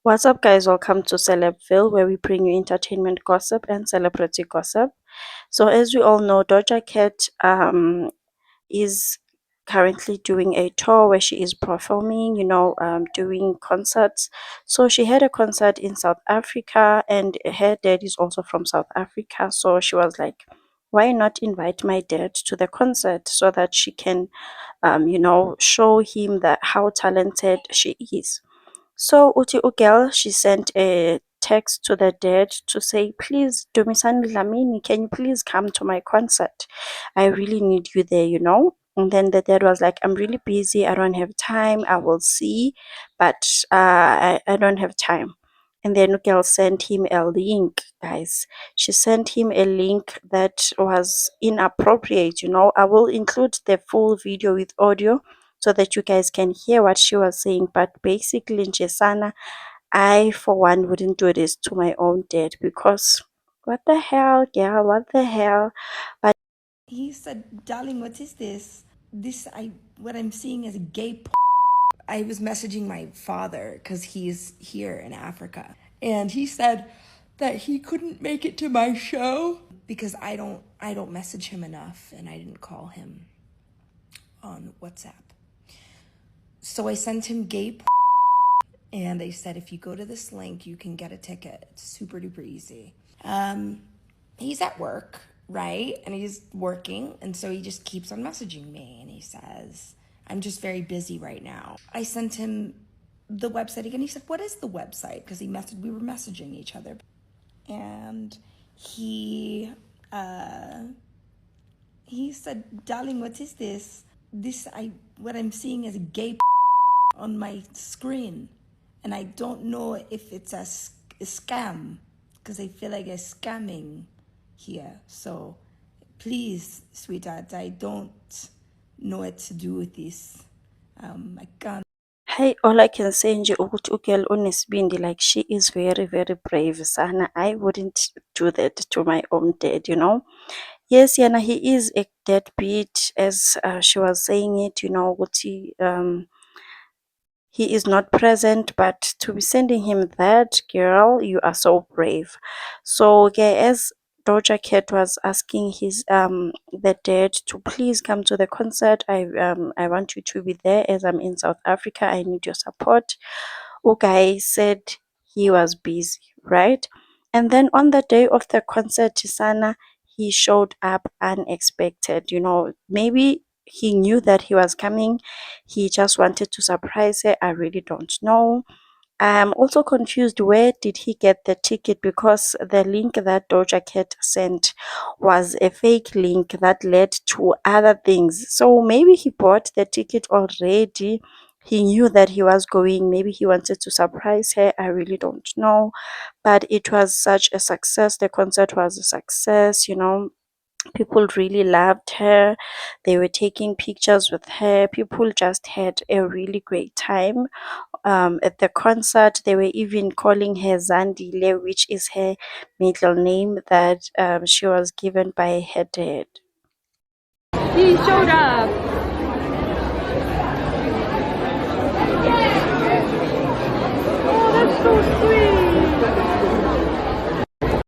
What's up, guys? Welcome to Celebville, where we bring you entertainment gossip and celebrity gossip. So, as we all know, Doja Cat is currently doing a tour where she is performing, doing concerts. So, she had a concert in South Africa, and her dad is also from South Africa. So, she was like, why not invite my dad to the concert so that she can, show him that how talented she is. So uthi ugirl, she sent a text to the dad to say, please, Dumisani Dlamini, can you please come to my concert? I really need you there. And then the dad was like, I'm really busy. I don't have time. I will see, but I don't have time. And then Ugel sent him a link, guys. She sent him a link that was inappropriate. I will include the full video with audio so that you guys can hear what she was saying. But basically, Njesana, I for one wouldn't do this to my own dad because what the hell, girl? What the hell? But he said, darling, what is this? What I'm seeing is a gay I was messaging my father because he's here in Africa. And he said that he couldn't make it to my show because I don't message him enough and I didn't call him on WhatsApp. So I sent him gay and they said, if you go to this link, you can get a ticket. It's super duper easy. He's at work, right? And he's working. And so he just keeps on messaging me. And he says, I'm just very busy right now. I sent him the website again. He said, what is the website? Because we were messaging each other. And he said, darling, what is this? What I'm seeing is a gay on my screen. And I don't know if it's a scam because I feel like I'm scamming here. So please, sweetheart, I don't know what to do with this. I can't. hey, all I can say nje ukuthi ugirl unesibindi, like she is very, very brave. Sana, I wouldn't do that to my own dad. Yes, Yana, he is a deadbeat, as she was saying it, ukuthi, he is not present, but to be sending him that, girl, you are so brave. So okay, as Doja Cat was asking his the dad to please come to the concert. I want you to be there as I'm in South Africa. I need your support. Okay, said he was busy, right? And then on the day of the concert, Tisana, he showed up unexpected. Maybe he knew that he was coming. He just wanted to surprise her. I really don't know. I'm also confused, where did he get the ticket, because the link that Doja Cat sent was a fake link that led to other things. So maybe he bought the ticket already. He knew that he was going. Maybe he wanted to surprise her. I really don't know. But it was such a success. The concert was a success. People really loved her. They were taking pictures with her. People just had a really great time at the concert. They were even calling her Zandile, which is her middle name that she was given by her dad. He showed up. Oh, that's so sweet.